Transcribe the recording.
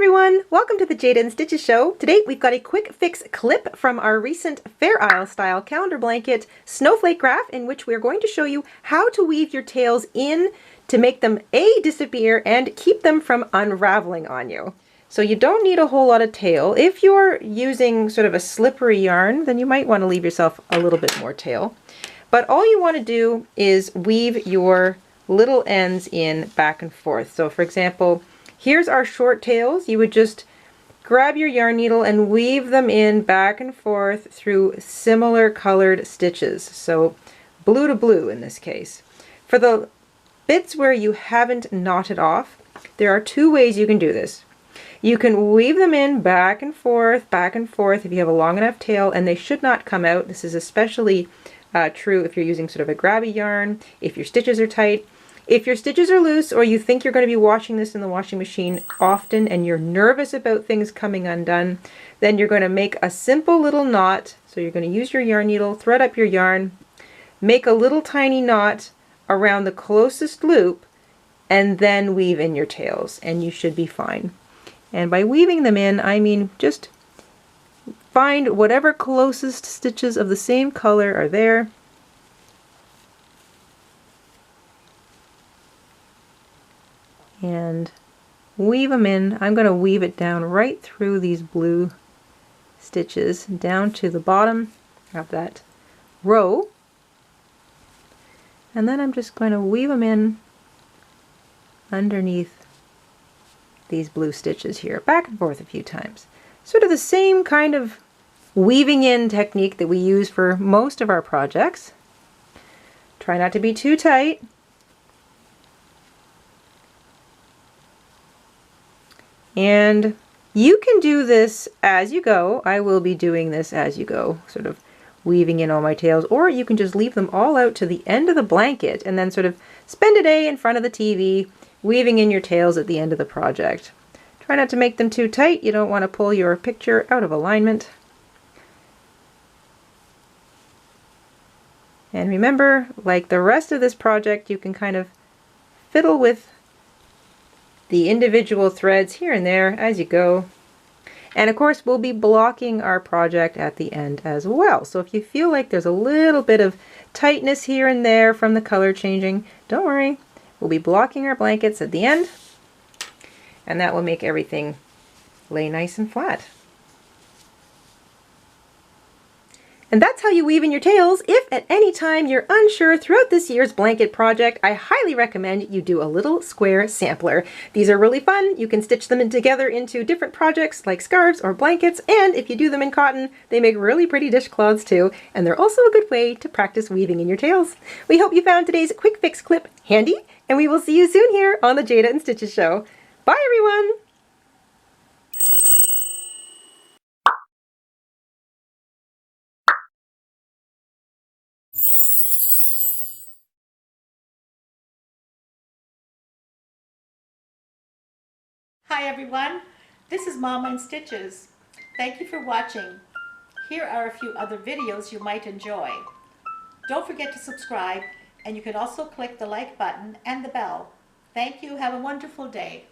everyone! Welcome to the Jayda and Stitches show. Today we've got a quick fix clip from our recent Fair Isle style calendar blanket snowflake graph, in which we're going to show you how to weave your tails in to make them disappear and keep them from unraveling on you. So you don't need a whole lot of tail. If you're using sort of a slippery yarn, then you might want to leave yourself a little bit more tail. But all you want to do is weave your little ends in back and forth. So for example, here's our short tails. You would just grab your yarn needle and weave them in back and forth through similar colored stitches. So blue to blue in this case. For the bits where you haven't knotted off, there are two ways you can do this. You can weave them in back and forth if you have a long enough tail, and they should not come out. This is especially true if you're using sort of a grabby yarn, if your stitches are tight. If your stitches are loose, or you think you're going to be washing this in the washing machine often and you're nervous about things coming undone, then you're going to make a simple little knot. So you're going to use your yarn needle, thread up your yarn, make a little tiny knot around the closest loop, and then weave in your tails, and you should be fine. And by weaving them in, I mean just find whatever closest stitches of the same color are there. And weave them in. I'm going to weave it down right through these blue stitches down to the bottom of that row. And then I'm just going to weave them in underneath these blue stitches here, back and forth a few times. Sort of the same kind of weaving in technique that we use for most of our projects. Try not to be too tight. And you can do this as you go. I will be doing this as you go, sort of weaving in all my tails, or you can just leave them all out to the end of the blanket and then sort of spend a day in front of the TV weaving in your tails at the end of the project. Try not to make them too tight. You don't want to pull your picture out of alignment. And remember, like the rest of this project, you can kind of fiddle with the individual threads here and there as you go. And of course, we'll be blocking our project at the end as well. So if you feel like there's a little bit of tightness here and there from the color changing, don't worry. We'll be blocking our blankets at the end, and that will make everything lay nice and flat. And that's how you weave in your tails. If at any time you're unsure throughout this year's blanket project, I highly recommend you do a little square sampler. These are really fun. You can stitch them together into different projects like scarves or blankets, and if you do them in cotton, they make really pretty dishcloths too, and they're also a good way to practice weaving in your tails. We hope you found today's quick fix clip handy, and we will see you soon here on the Jayda and Stitches show. Bye everyone! Hi everyone, this is Mama in Stitches. Thank you for watching. Here are a few other videos you might enjoy. Don't forget to subscribe, and you can also click the like button and the bell. Thank you. Have a wonderful day.